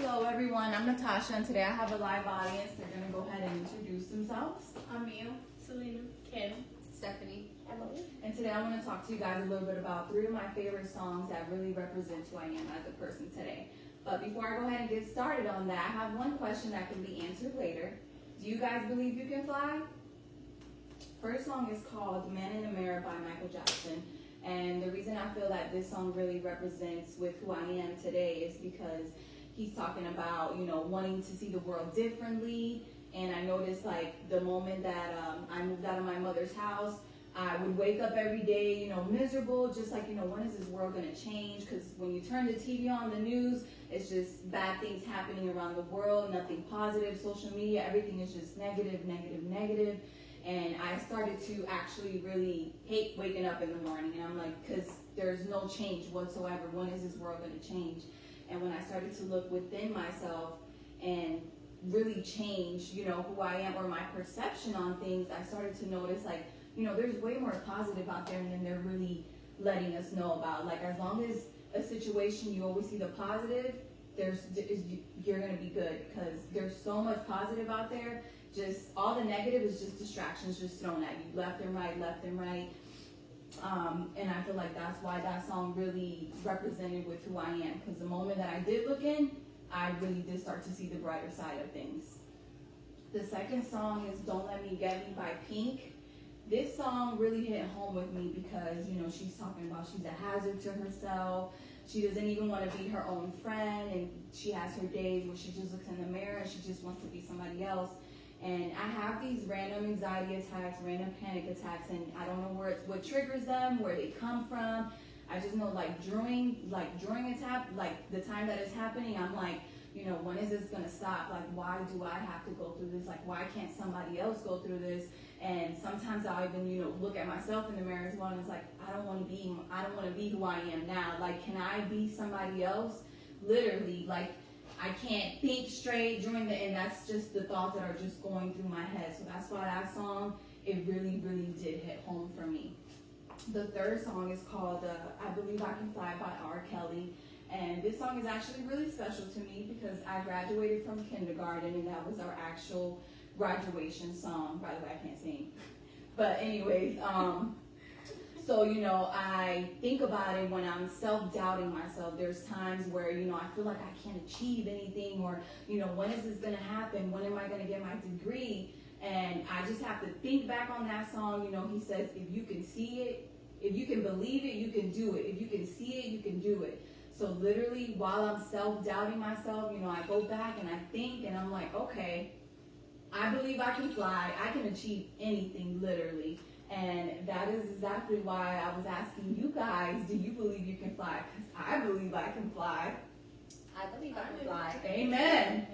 Hello everyone, I'm Natasha and today I have a live audience. They're going to go ahead and introduce themselves. I'm Mia, Selena, Kim, Stephanie, Emily. And today I want to talk to you guys a little bit about 3 of my favorite songs that really represent who I am as a person today. But before I go ahead and get started on that, I have one question that can be answered later. Do you guys believe you can fly? First song is called Man in the Mirror by Michael Jackson. And the reason I feel that this song really represents with who I am today is because he's talking about, wanting to see the world differently. And I noticed, like, the moment that I moved out of my mother's house, I would wake up every day, miserable, just like, when is this world going to change? Because when you turn the TV on, the news, it's just bad things happening around the world, nothing positive. Social media, everything is just negative, negative, negative. And I started to actually really hate waking up in the morning. And I'm like, because there's no change whatsoever. When is this world going to change? And when I started to look within myself and really change, who I am or my perception on things, I started to notice, like, there's way more positive out there than they're really letting us know about. Like, as long as a situation, you always see the positive, you're going to be good, because there's so much positive out there. Just all the negative is just distractions just thrown at you, left and right, left and right. And I feel like that's why that song really represented with who I am, because the moment that I did look in, I really did start to see the brighter side of things. The second song is Don't Let Me Get Me by Pink. This song really hit home with me because, she's talking about she's a hazard to herself. She doesn't even want to be her own friend, and she has her days where she just looks in the mirror and she just wants to be somebody else. And I have these random anxiety attacks, random panic attacks, and I don't know what triggers them, where they come from. I just know, during attack, the time that it's happening, I'm like, when is this gonna stop? Like, why do I have to go through this? Like, why can't somebody else go through this? And sometimes I'll even, look at myself in the mirror as well, and it's like, I don't want to be who I am now. Like, can I be somebody else? Literally, like, I can't think straight and that's just the thoughts that are just going through my head. So that's why that song, it really, really did hit home for me. The third song is called I Believe I Can Fly by R. Kelly. And this song is actually really special to me because I graduated from kindergarten and that was our actual graduation song. By the way, I can't sing. But anyways, so, I think about it when I'm self-doubting myself. There's times where, I feel like I can't achieve anything, or, when is this going to happen? When am I going to get my degree? And I just have to think back on that song. He says, if you can see it, if you can believe it, you can do it. If you can see it, you can do it. So literally, while I'm self-doubting myself, I go back and I think, and I'm like, okay, I believe I can fly. I can achieve anything, literally. And that is exactly why I was asking you guys, do you believe you can fly? Because I believe I can fly. I believe I can fly. Amen.